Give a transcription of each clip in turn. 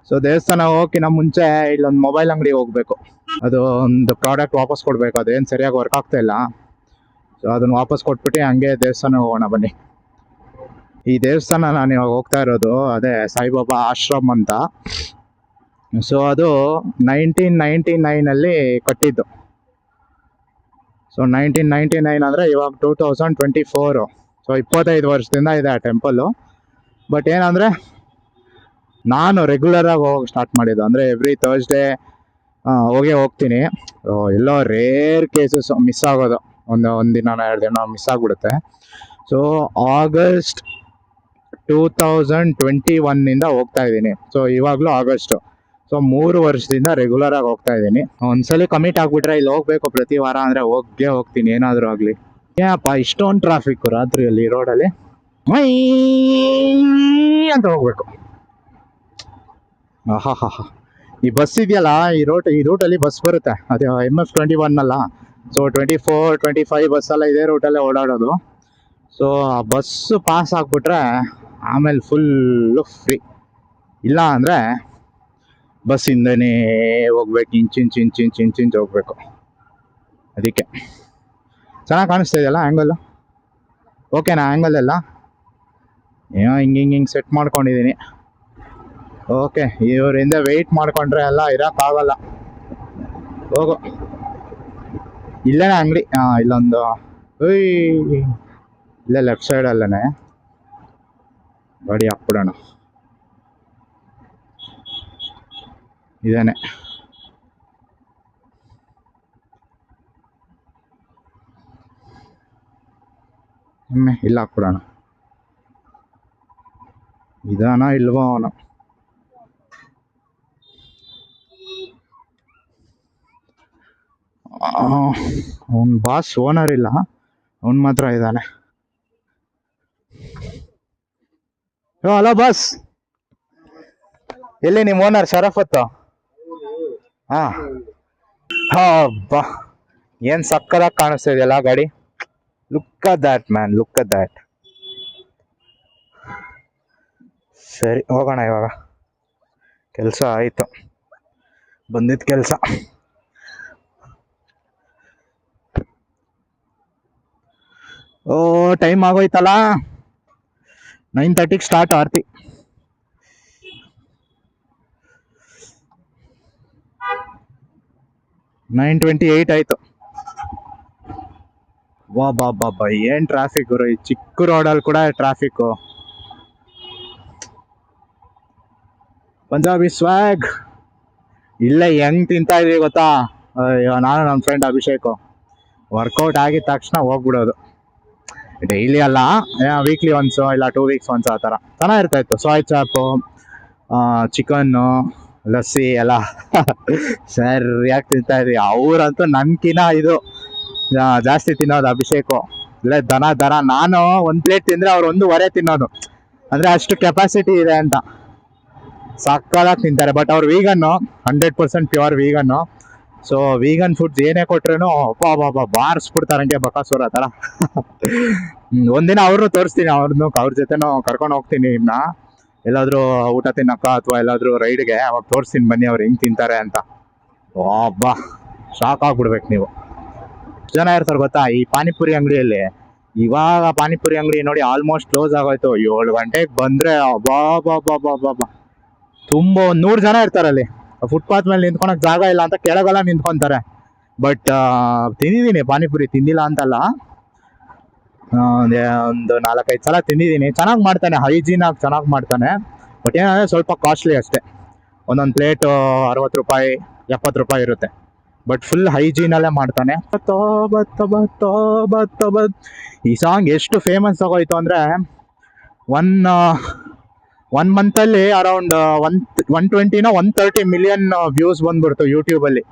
So ದೇವಸ್ಥಾನ ಹೋಗಿನ ಮುಂಚೆ ಇಲ್ಲೊಂದು ಮೊಬೈಲ್ ಅಂಗಡಿ ಹೋಗ್ಬೇಕು. ಅದು ಒಂದು ಪ್ರಾಡಕ್ಟ್ ವಾಪಸ್ ಕೊಡ್ಬೇಕು, ಅದೇನು ಸರಿಯಾಗಿ ವರ್ಕ್ ಆಗ್ತಾ ಇಲ್ಲ. ಸೊ ಅದನ್ನ ವಾಪಸ್ ಕೊಟ್ಬಿಟ್ಟು ಹಂಗೆ ದೇವಸ್ಥಾನ ಹೋಗೋಣ ಬನ್ನಿ. ಈ ದೇವಸ್ಥಾನ ನಾನು ಇವಾಗ ಹೋಗ್ತಾ ಇರೋದು ಅದೇ ಸಾಯಿಬಾಬಾ ಆಶ್ರಮ್ ಅಂತ. ಸೊ ಅದು 1999 ಕಟ್ಟಿದ್ದು. ಸೊ 1999 ಅಂದರೆ ಇವಾಗ 2024. ಸೊ 25 ವರ್ಷದಿಂದ ಇದೆ ಆ ಟೆಂಪಲ್ಲು. ಬಟ್ ಏನಂದರೆ ನಾನು ರೆಗ್ಯುಲರಾಗಿ ಹೋಗಿ ಸ್ಟಾರ್ಟ್ ಮಾಡಿದ್ದು, ಅಂದರೆ ಎವ್ರಿ ಥರ್ಸ್ಡೇ ಹೋಗ್ತೀನಿ. ಎಲ್ಲೋ ರೇರ್ ಕೇಸಸ್ ಮಿಸ್ ಆಗೋದು, ಒಂದಿನ 2 ದಿನ ಮಿಸ್ ಆಗಿಬಿಡುತ್ತೆ. ಸೊ ಆಗಸ್ಟ್ 2021 ಹೋಗ್ತಾ ಇದ್ದೀನಿ. ಸೊ ಇವಾಗಲೂ ಆಗಸ್ಟು. ಸೊ 3 ವರ್ಷದಿಂದ ರೆಗ್ಯುಲರ್ ಆಗಿ ಹೋಗ್ತಾ ಇದ್ದೀನಿ. ಒಂದ್ಸಲಿ ಕಮಿಟ್ ಆಗ್ಬಿಟ್ರೆ ಇಲ್ಲಿ ಹೋಗ್ಬೇಕು ಪ್ರತಿ ವಾರ ಅಂದರೆ ಹೋಗ್ತೀನಿ, ಏನಾದರೂ ಆಗಲಿ. ಏನಪ್ಪ ಇಷ್ಟೊಂದು ಟ್ರಾಫಿಕ್ ರಾತ್ರಿಯಲ್ಲಿ ರೋಡಲ್ಲಿ ಅಂತ ಹೋಗ್ಬೇಕು. ಹಾ ಈ ಬಸ್ ಇದೆಯಲ್ಲ, ಈ ರೂಟಲ್ಲಿ ಬಸ್ ಬರುತ್ತೆ, ಅದೇ MF21 ಅಲ್ಲ. ಸೊ 24, 25 ಬಸ್ಸೆಲ್ಲ ಇದೇ ರೂಟಲ್ಲೇ ಓಡಾಡೋದು. ಸೊ ಆ ಬಸ್ಸು ಪಾಸ್ ಆಗಿಬಿಟ್ರೆ ಆಮೇಲೆ ಫುಲ್ಲು ಫ್ರೀ. ಇಲ್ಲ ಅಂದರೆ ಬಸ್ಸಿಂದನೇ ಹೋಗ್ಬೇಕು, ಇಂಚಿಂಚ್ ಹೋಗ್ಬೇಕು. ಅದಕ್ಕೆ ಚೆನ್ನಾಗಿ ಕಾಣಿಸ್ತಾ ಇದೆಯಲ್ಲ ಆ್ಯಂಗಲ್ಲು. ಓಕೆನಾ ಆ್ಯಂಗಲ್ ಎಲ್ಲ? ಏನೋ ಹಿಂಗೆ ಸೆಟ್ ಮಾಡ್ಕೊಂಡಿದ್ದೀನಿ. ಓಕೆ, ಇವರಿಂದ ವೆಯ್ಟ್ ಮಾಡ್ಕೊಂಡ್ರೆ ಎಲ್ಲ ಇರೋಕ್ಕಾಗಲ್ಲ. ಹೋಗು, ಇಲ್ಲೇನೆ ಅಂಗಡಿ. ಇಲ್ಲೊಂದು ಇಲ್ಲೇ ಲೆಫ್ಟ್ ಸೈಡಲ್ಲೇ ಗಾಡಿ ಹಾಕ್ಬಿಡೋಣ. ಇದೇನೆ ಇಲ್ಲ ಹಾಕ್ಬಿಡೋಣ. ಇದಾನ ಇಲ್ವೋ ಅವನು? ಅವನ್ ಬಾಸ್ ಓನರ್ ಇಲ್ಲ, ಅವನ್ ಮಾತ್ರ ಇದ್ದಾನೆ. ಹಲೋ ಬಾಸ್, ಎಲ್ಲಿ ನಿಮ್ಮ ಓನರ್ ಶರಫತ್ತು? ಬಾ, ಏನ್ ಸಕ್ಕದಾಗಿ ಕಾಣಿಸ್ತಾ ಇದೆಯಲ್ಲ ಗಾಡಿ. Look at that man, look at that. ಸರಿ ಹೋಗೋಣ ಇವಾಗ. ಕೆಲಸ ಆಯಿತು, ಬಂದಿದ್ದ ಕೆಲಸ. ಟೈಮ್ ಆಗೋಯ್ತಲ್ಲ. 9:30 ಸ್ಟಾರ್ಟ್ ಆರ್ತಿ. 9:28 ಆಯ್ತು. ಬಾ ಏನ್ ಟ್ರಾಫಿಕ್ ಗುರು, ಈ ಚಿಕ್ಕ ರೋಡಲ್ಲಿ ಕೂಡ ಟ್ರಾಫಿಕ್. ಪಂಜಾಬಿ ಸ್ವಾಗ್ ಇಲ್ಲೇ ಹೆಂಗ್ ತಿಂತಾ ಇದೀವಿ ಗೊತ್ತಾ? ನಾನು ನಮ್ಮ ಫ್ರೆಂಡ್ ಅಭಿಷೇಕ್ ವರ್ಕೌಟ್ ಆಗಿದ ತಕ್ಷಣ ಹೋಗ್ಬಿಡೋದು. ಡೈಲಿ ಅಲ್ಲ, ವೀಕ್ಲಿ ಒನ್ಸು ಇಲ್ಲ 2 ವೀಕ್ಸ್ ಒನ್ಸ್ ಆ ಥರ. ಚೆನ್ನಾಗಿರ್ತಾ ಇತ್ತು. ಸೋಯ್ ಚಾಪು, ಚಿಕನ್ನು, ಲಸ್ಸಿ ಎಲ್ಲ ಸರಿಯಾಗಿ ತಿಂತಾ ಇದ್ವಿ. ಅವರಂತೂ ನನ್ಕಿನ ಇದು ಜಾಸ್ತಿ ತಿನ್ನೋದು ಅಭಿಷೇಕು. ಇಲ್ಲ ದನ ನಾನು 1 ಪ್ಲೇಟ್ ತಿಂದರೆ ಅವ್ರು 1.5 ತಿನ್ನೋದು. ಅಂದರೆ ಅಷ್ಟು ಕೆಪಾಸಿಟಿ ಇದೆ ಅಂತ. ಸಕ್ಕದಾಗಿ ತಿಂತಾರೆ. ಬಟ್ ಅವ್ರು ವೀಗನ್ನು, 100% ಪ್ಯೂರ್ ವೀಗನ್ನು. ಸೊ ವೀಗನ್ ಫುಡ್ಸ್ ಏನೇ ಕೊಟ್ರು ಬಾರಿಸ್ಬಿಡ್ತಾರೆ ಹಂಗೆ ಬಕಾಸೂರ ಥರ. ಒಂದಿನ ಅವ್ರನ್ನೂ ತೋರಿಸ್ತೀನಿ, ಅವ್ರ ಜೊತೆನೂ ಕರ್ಕೊಂಡು ಹೋಗ್ತೀನಿ ಇನ್ನ ಎಲ್ಲಾದರೂ ಊಟ ತಿನ್ನಕ್ಕ ಅಥವಾ ಎಲ್ಲಾದರೂ ರೈಡ್ಗೆ. ಅವಾಗ ತೋರಿಸ್ತೀನಿ ಬನ್ನಿ ಅವ್ರು ಹೆಂಗೆ ತಿಂತಾರೆ ಅಂತ. ಶಾಕ್ ಆಗ್ಬಿಡ್ಬೇಕು ನೀವು. ಜನ ಇರ್ತಾರೆ ಗೊತ್ತಾ ಈ ಪಾನಿಪುರಿ ಅಂಗಡಿಯಲ್ಲಿ. ಇವಾಗ ಪಾನಿಪುರಿ ಅಂಗಡಿ ನೋಡಿ ಆಲ್ಮೋಸ್ಟ್ ಕ್ಲೋಸ್ ಆಗೋಯ್ತು. 7 ಗಂಟೆಗೆ ಬಂದರೆ ಬಾ ತುಂಬ 100 ಜನ ಇರ್ತಾರೆ ಅಲ್ಲಿ. ಫುಟ್ಪಾತ್ ಮೇಲೆ ನಿಂತ್ಕೊಳಕ್ ಜಾಗ ಇಲ್ಲ ಅಂತ ಕೆಳಗೆಲ್ಲ ನಿಂತ್ಕೊಂತಾರೆ. ಬಟ್ ತಿಂದಿದ್ದೀನಿ ಪಾನಿಪುರಿ, ತಿಂದಿಲ್ಲ ಅಂತಲ್ಲ. ಒಂದು 4-5 ಸಲ ತಿಂದಿದ್ದೀನಿ. ಚೆನ್ನಾಗಿ ಮಾಡ್ತಾನೆ, ಹೈಜೀನಾಗಿ ಚೆನ್ನಾಗಿ ಮಾಡ್ತಾನೆ. ಬಟ್ ಏನಂದರೆ ಸ್ವಲ್ಪ ಕಾಸ್ಟ್ಲಿ ಅಷ್ಟೇ. ಒಂದೊಂದು ಪ್ಲೇಟು 60 ರೂಪಾಯಿ 70 ರೂಪಾಯಿ ಇರುತ್ತೆ. ಬಟ್ ಫುಲ್ ಹೈಜೀನಲ್ಲೇ ಮಾಡ್ತಾನೆ. ಈ ಸಾಂಗ್ ಎಷ್ಟು ಫೇಮಸ್ ಆಗೋಯ್ತು ಅಂದರೆ ಒನ್ ಮಂತಲ್ಲಿ ಅರೌಂಡ್ 120 130 ಮಿಲಿಯನ್ ವ್ಯೂಸ್ ಬಂದ್ಬಿಡ್ತು ಯೂಟ್ಯೂಬಲ್ಲಿ.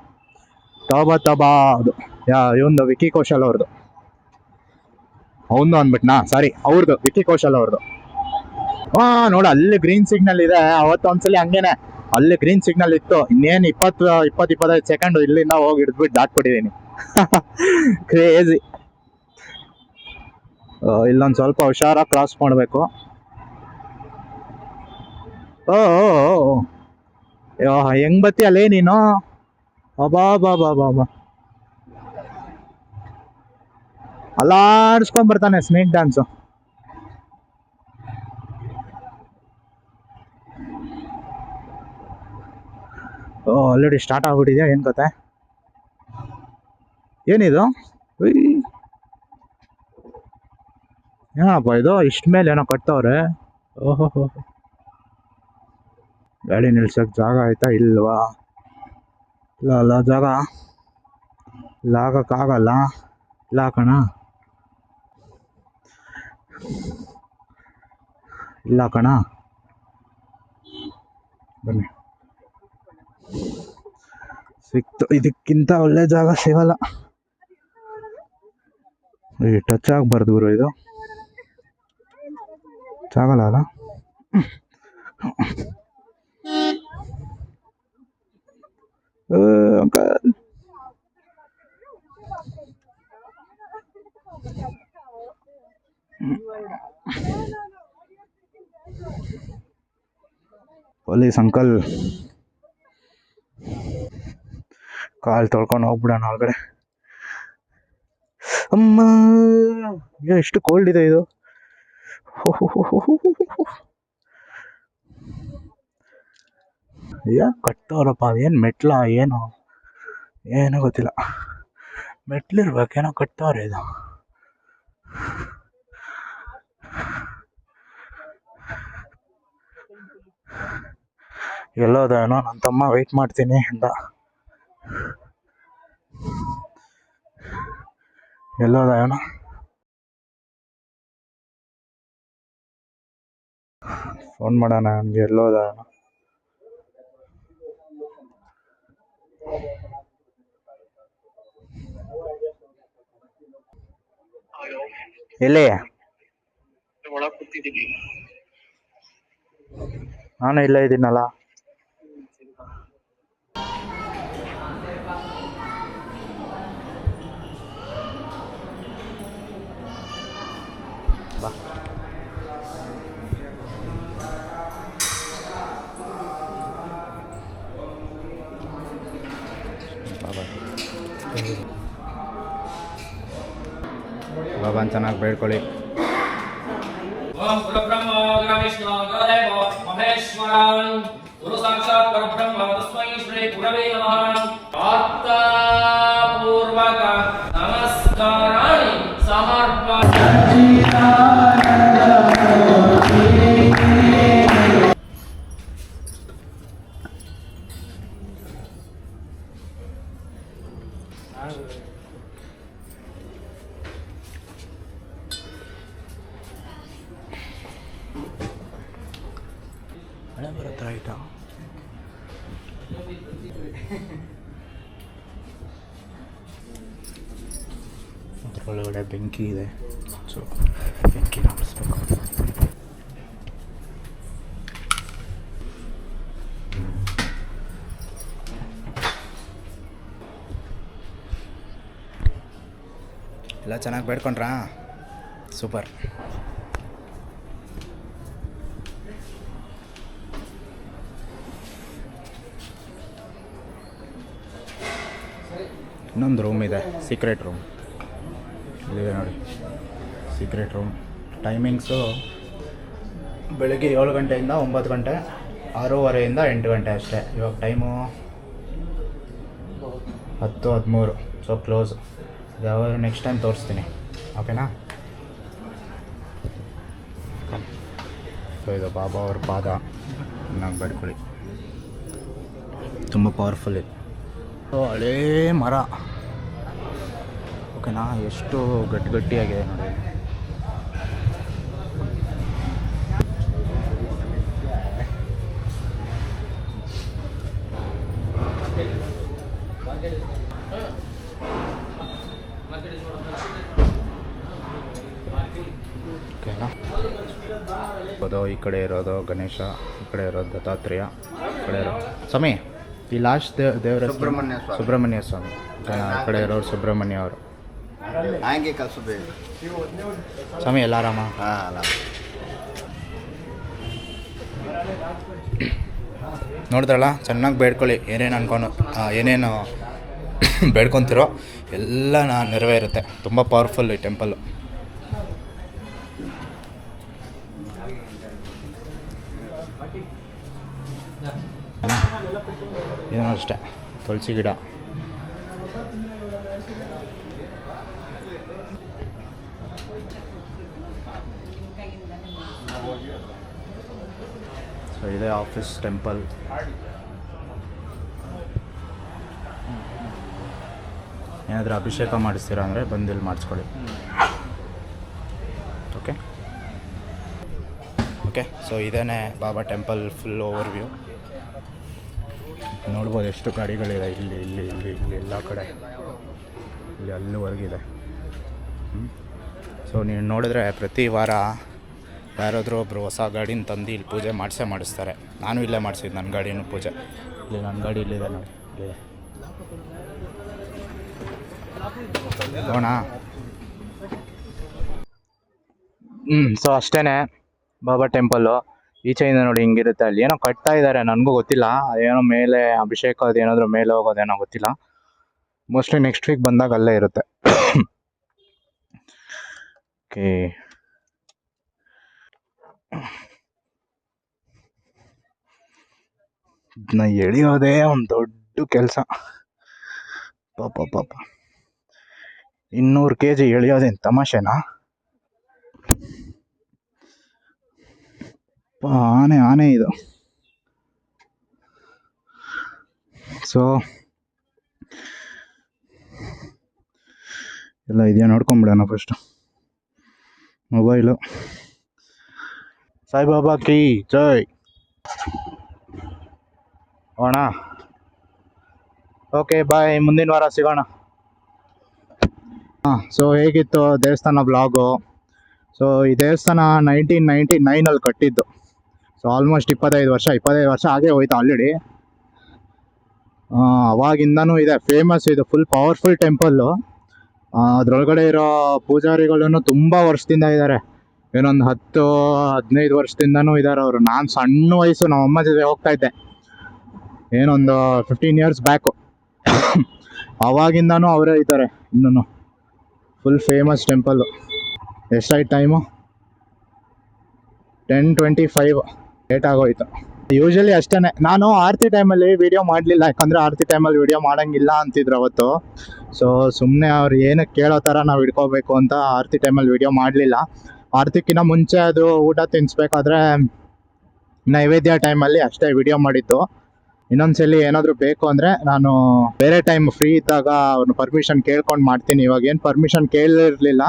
ತಬಾ ಅದು ಇವಂದು ವಿಕ್ಕಿ ಕೌಶಲ್ ಅವ್ರದ್ದು. ಅವನು ಅಂದ್ಬಿಟ್ನಾ, ಸಾರಿ ಅವ್ರದ್ದು, ವಿಕ್ಕಿ ಕೌಶಲ್ ಅವ್ರದ್ದು. ನೋಡು ಅಲ್ಲಿ ಗ್ರೀನ್ ಸಿಗ್ನಲ್ ಇದೆ. ಅವತ್ತೊಂದ್ಸಲಿ ಹಂಗೇನೆ ಅಲ್ಲಿ ಗ್ರೀನ್ ಸಿಗ್ನಲ್ ಇತ್ತು. ಇನ್ನೇನು 20-25 ಸೆಕೆಂಡ್ ಇಲ್ಲಿಂದ ಹೋಗಿ ಹಿಡಿದ್ಬಿಟ್ಟು ದಾಟ್ಬಿಟ್ಟಿದ್ದೀನಿ. ಕ್ರೇಜಿ. ಇಲ್ಲೊಂದು ಸ್ವಲ್ಪ ಹುಷಾರಾಗಿ ಕ್ರಾಸ್ ಮಾಡಬೇಕು. ಓ ಹೆಂಗ್ ಬತ್ತೀಯಲ್ಲೇ ನೀನು? ಅಬಾ ಬಾ ಬಾ ಬಾ ಬಾ, ಅಲ್ಲಾಡ್ಸ್ಕೊಂಡ್ ಬರ್ತಾನೆ ಸ್ನೇಕ್ ಡ್ಯಾನ್ಸು. ಆಲ್ರೆಡಿ ಸ್ಟಾರ್ಟ್ ಆಗ್ಬಿಟ್ಟಿದ್ಯಾ? ಏನ್ ಕತೆ? ಏನಿದು? ಉಯ್, ಏನಪ್ಪ ಇದು? ಇಷ್ಟ ಮೇಲೆ ಏನೋ ಕಟ್ಟವ್ರೆ. ಓಹೋ, ಗಾಡಿ ನಿಲ್ಸಕ್ ಜಾಗ ಆಯ್ತಾ? ಇಲ್ವಾ? ಇಲ್ಲ ಜಾಗ ಇಲ್ಲ ಹಾಕಕ್ಕಾಗಲ್ಲ. ಇಲ್ಲ ಹಾಕೋಣ, ಇಲ್ಲ ಹಾಕೋಣ, ಬನ್ನಿ. ಸಿಕ್ತು. ಇದಕ್ಕಿಂತ ಒಳ್ಳೆ ಜಾಗ ಸಿಗಲ್ಲ. ಟಚ್ ಆಗ್ಬಾರ್ದು ಗುರು, ಇದು ಆಗಲ್ಲ ಅಲ್ಲ. ಅಂಕಲ್, ಪೊಲೀಸ್ ಅಂಕಲ್, ಕಾಲ್ ತೊಳ್ಕೊಂಡು ಹೋಗ್ಬಿಡೋಣ ಒಳಗಡೆ. ಅಮ್ಮ, ಎಷ್ಟು ಕೋಲ್ಡ್ ಇದೆ ಇದು. ಯಾಕೆ ಕಟ್ತವ್ರಪ್ಪ? ಏನು ಮೆಟ್ಲ? ಏನೋ ಗೊತ್ತಿಲ್ಲ. ಮೆಟ್ಲಿರ್ಬೇಕೇನೋ ಕಟ್ತವ್ರೆ ಇದು. ಎಲ್ಲೋದೇನೋ ನನ್ನ ತಮ್ಮ ವೆಯ್ಟ್ ಮಾಡ್ತೀನಿ ಅಂತ. ಎಲ್ಲೋದೇನೋ ಫೋನ್ ಮಾಡೋಣ ನನಗೆ. ಎಲ್ಲೋದೇನೋ ಎಲ್ಲಿ? ನಾನು ಇಲ್ಲೇ ಇದ್ದೀನಲ್ಲ. ಬಾ. ಬಾಬಾ ಚೆನ್ನಾಗಿ ಬೇಡ್ಕೊಳ್ಳಿ. ಓಂ ಗುರುಬ್ರಹ್ಮ ಗುರುವಿಷ್ಣು ಗುರುದೇವೋ ಮಹೇಶ್ವರಂ ಗುರು ಸಾಕ್ಷಾತ್ ಪರಬ್ರಹ್ಮ ತಸ್ಮೈ ಶ್ರೀ ಗುರವೇ ನಮಃ. ಆತ್ಮಪೂರ್ವಕ ನಮಸ್ಕಾರಾಣಿ ಮಳೆ ಬರುತ್ತೆ ಆಯ್ತಾ? ಅದರೊಳಗಡೆ ಬೆಂಕಿ ಇದೆ, ಸೊ ಬೆಂಕಿ ಹಾಕಿಸ್ಬೇಕು. ಎಲ್ಲ ಚೆನ್ನಾಗಿ ಬೇಡ್ಕೊಂಡ್ರಾ? ಸೂಪರ್. ಇನ್ನೊಂದು ರೂಮ್ ಇದೆ, ಸೀಕ್ರೆಟ್ ರೂಮ್. ಇಲ್ಲಿದೆ ನೋಡಿ, ಸೀಕ್ರೆಟ್ ರೂಮ್. ಟೈಮಿಂಗ್ಸು ಬೆಳಗ್ಗೆ 7 ಗಂಟೆಯಿಂದ 9 ಗಂಟೆ, 6:30 ಇಂದ 8 ಗಂಟೆ ಅಷ್ಟೇ. ಇವಾಗ ಟೈಮು 10:13, ಸೊ ಕ್ಲೋಸ್. ಯಾವಾಗ ನೆಕ್ಸ್ಟ್ ಟೈಮ್ ತೋರಿಸ್ತೀನಿ, ಓಕೆನಾ? ಸೊ ಇದು ಬಾಬಾ ಅವ್ರ ಪಾದ, ಚೆನ್ನಾಗಿ ಬೇಡ್ಕೊಳ್ಳಿ. ತುಂಬ ಪವರ್ಫುಲ್ ಇದೆ. ಹಳೇ ಮರ, ಓಕೆನಾ? ಎಷ್ಟು ಗಟ್ಟಿಯಾಗಿದೆ ನೋಡಿ. ಓಕೆನಾ? ಅದು ಈ ಕಡೆ ಇರೋದು ಗಣೇಶ, ಈ ಕಡೆ ಇರೋದು ದತ್ತಾತ್ರೇಯ, ಈ ಕಡೆ ಇರೋ ಸ್ವಾಮಿ. ಈ ಲಾಸ್ಟ್ ದೇವರ ಸುಬ್ರಹ್ಮಣ್ಯ ಸ್ವಾಮಿ. ಈ ಕಡೆ ಇರೋರು ಸುಬ್ರಹ್ಮಣ್ಯ ಅವರು. ಸ್ವಾಮಿ ಎಲ್ಲ ಆರಾಮ? ನೋಡಿದ್ರಲ್ಲ, ಚೆನ್ನಾಗಿ ಬೇಡ್ಕೊಳ್ಳಿ. ಏನೇನು ಬೇಡ್ಕೊತಿರೋ ಎಲ್ಲ ನೆರವೇರುತ್ತೆ. ತುಂಬ ಪವರ್ಫುಲ್ ಈ ಟೆಂಪಲ್ಲು. ಏನೋ ಅಷ್ಟೇ, ತುಳಸಿ ಗಿಡ. ಸೊ ಇದೇ ಆಫೀಸ್ ಟೆಂಪಲ್. ಏನಾದರೂ ಅಭಿಷೇಕ ಮಾಡಿಸ್ತೀರಾ ಅಂದರೆ ಬಂದಿಲ್ಲಿ ಮಾಡಿಸ್ಕೊಳ್ಳಿ. ಓಕೆ, ಸೊ ಇದೇನೇ ಬಾಬಾ ಟೆಂಪಲ್ ಫುಲ್ ಓವರ್ವ್ಯೂ. ನೋಡ್ಬೋದು ಎಷ್ಟು ಗಾಡಿಗಳಿದೆ ಇಲ್ಲಿ ಇಲ್ಲಿ ಇಲ್ಲಿ ಇಲ್ಲಿ ಎಲ್ಲ ಕಡೆ, ಇಲ್ಲಿ ಅಲ್ಲಿವರೆಗಿದೆ. ಸೊ ನೀವು ನೋಡಿದ್ರೆ ಪ್ರತಿ ವಾರ ಯಾರಾದರೂ ಒಬ್ಬರು ಹೊಸ ಗಾಡಿನ ತಂದು ಇಲ್ಲಿ ಪೂಜೆ ಮಾಡಿಸ್ತಾರೆ. ನಾನು ಇಲ್ಲೇ ಮಾಡಿಸಿದ್ದು ನನ್ನ ಗಾಡಿನೂ ಪೂಜೆ. ಇಲ್ಲಿ ನನ್ನ ಗಾಡಿ ಇಲ್ಲಿದೆ ನೋಡಿ, ಇಲ್ಲಿದೆ ಹೋಣ. ಸೊ ಅಷ್ಟೇ ಬಾಬಾ ಟೆಂಪಲ್ಲು. ಈಚೆಯಿಂದ ನೋಡಿ ಹಿಂಗಿರುತ್ತೆ. ಅಲ್ಲಿ ಏನೋ ಕಟ್ತಾ ಇದ್ದಾರೆ, ನನಗೂ ಗೊತ್ತಿಲ್ಲ. ಏನೋ ಮೇಲೆ ಅಭಿಷೇಕ ಅದೇನಾದರೂ ಮೇಲೆ ಹೋಗೋದೇನೋ ಗೊತ್ತಿಲ್ಲ. ಮೋಸ್ಟ್ಲಿ ನೆಕ್ಸ್ಟ್ ವೀಕ್ ಬಂದಾಗ ಅಲ್ಲೇ ಇರುತ್ತೆ. ಓಕೆ, ಇದನ್ನ ಎಳಿಯೋದೇ ಒಂದು ದೊಡ್ಡ ಕೆಲಸ. ಪಾಪ 200 kg ಎಳಿಯೋದೇನು ತಮಾಷೆನಾ? ಆನೆ ಇದು. ಸೊ ಎಲ್ಲ ಇದೆಯಾ ನೋಡ್ಕೊಂಬಿಡೋಣ ಫಸ್ಟು. ಮೊಬೈಲು. ಸಾಯಿಬಾಬಾ ಕಿ ಜೈ. ಹೋಣ. ಓಕೆ ಬಾಯ್, ಮುಂದಿನ ವಾರ ಸಿಗೋಣ. ಸೊ ಹೇಗಿತ್ತು ದೇವಸ್ಥಾನ ಬ್ಲಾಗು? ಸೊ ಈ ದೇವಸ್ಥಾನ 1999 ಕಟ್ಟಿದ್ದು. ಸೊ ಆಲ್ಮೋಸ್ಟ್ 25 ವರ್ಷ ಆಗೇ ಹೋಯ್ತು ಆಲ್ರೆಡಿ. ಅವಾಗಿಂದನೂ ಇದೆ, ಫೇಮಸ್ ಇದು, ಫುಲ್ ಪವರ್ಫುಲ್ ಟೆಂಪಲ್ಲು. ಅದರೊಳಗಡೆ ಇರೋ ಪೂಜಾರಿಗಳೂ ತುಂಬ ವರ್ಷದಿಂದ ಇದ್ದಾರೆ. ಏನೊಂದು 10-15 ವರ್ಷದಿಂದನೂ ಇದ್ದಾರೆ ಅವರು. ನಾನು ಸಣ್ಣ ವಯಸ್ಸು ನಮ್ಮ ಅಮ್ಮ ಜೊತೆ ಹೋಗ್ತಾ ಇದ್ದೆ, ಏನೊಂದು 15 years ಬ್ಯಾಕು. ಅವಾಗಿಂದನೂ ಅವರೇ ಇದ್ದಾರೆ ಇನ್ನೂ. Full famous temple. ಎಷ್ಟಾಯ್ತು ಟೈಮು? 10:25 ಲೇಟ್ ಆಗೋಯ್ತು. ಯೂಶಲಿ ಅಷ್ಟೇ. ನಾನು ಆರತಿ ಟೈಮಲ್ಲಿ ವೀಡಿಯೋ ಮಾಡಲಿಲ್ಲ, ಯಾಕಂದರೆ ಆರತಿ ಟೈಮಲ್ಲಿ ವೀಡಿಯೋ ಮಾಡೋಂಗಿಲ್ಲ ಅಂತಿದ್ರು ಅವತ್ತು. ಸೊ ಸುಮ್ಮನೆ ಅವ್ರು ಏನಕ್ಕೆ ಕೇಳೋ ಥರ ನಾವು ಇಟ್ಕೋಬೇಕು ಅಂತ ಆರತಿ ಟೈಮಲ್ಲಿ ವೀಡಿಯೋ ಮಾಡಲಿಲ್ಲ. ಆರತಿಕ್ಕಿಂತ ಮುಂಚೆ ಅದು ಊಟ ತಿನ್ನಿಸ್ಬೇಕಾದ್ರೆ ನೈವೇದ್ಯ ಟೈಮಲ್ಲಿ ಅಷ್ಟೇ ವೀಡಿಯೋ ಮಾಡಿದ್ದು. ಇನ್ನೊಂದ್ಸಲಿ ಏನಾದರೂ ಬೇಕು ಅಂದರೆ ನಾನು ಬೇರೆ ಟೈಮ್ ಫ್ರೀ ಇದ್ದಾಗ ಅವ್ರನ್ನ ಪರ್ಮಿಷನ್ ಕೇಳ್ಕೊಂಡು ಮಾಡ್ತೀನಿ. ಇವಾಗ ಏನು ಪರ್ಮಿಷನ್ ಕೇಳಿರಲಿಲ್ಲ,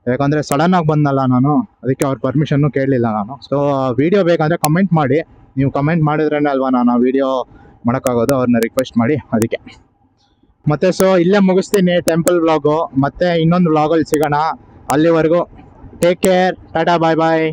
ಯಾಕಂದರೆ ಸಡನ್ನಾಗಿ ಬಂದಲ್ಲ ನಾನು, ಅದಕ್ಕೆ ಅವ್ರ ಪರ್ಮಿಷನ್ನು ಕೇಳಲಿಲ್ಲ ನಾನು. ಸೊ ವೀಡಿಯೋ ಬೇಕಂದರೆ ಕಮೆಂಟ್ ಮಾಡಿ. ನೀವು ಕಮೆಂಟ್ ಮಾಡಿದ್ರೇ ಅಲ್ವಾ ನಾನು ವೀಡಿಯೋ ಮಾಡೋಕ್ಕಾಗೋದು, ಅವ್ರನ್ನ ರಿಕ್ವೆಸ್ಟ್ ಮಾಡಿ. ಅದಕ್ಕೆ ಮತ್ತು ಸೊ ಇಲ್ಲೇ ಮುಗಿಸ್ತೀನಿ ಟೆಂಪಲ್ ವ್ಲಾಗು. ಮತ್ತೆ ಇನ್ನೊಂದು ವ್ಲಾಗಲ್ಲಿ ಸಿಗೋಣ. ಅಲ್ಲಿವರೆಗೂ ಟೇಕ್ ಕೇರ್, ಟಾಟಾ, ಬಾಯ್ ಬಾಯ್.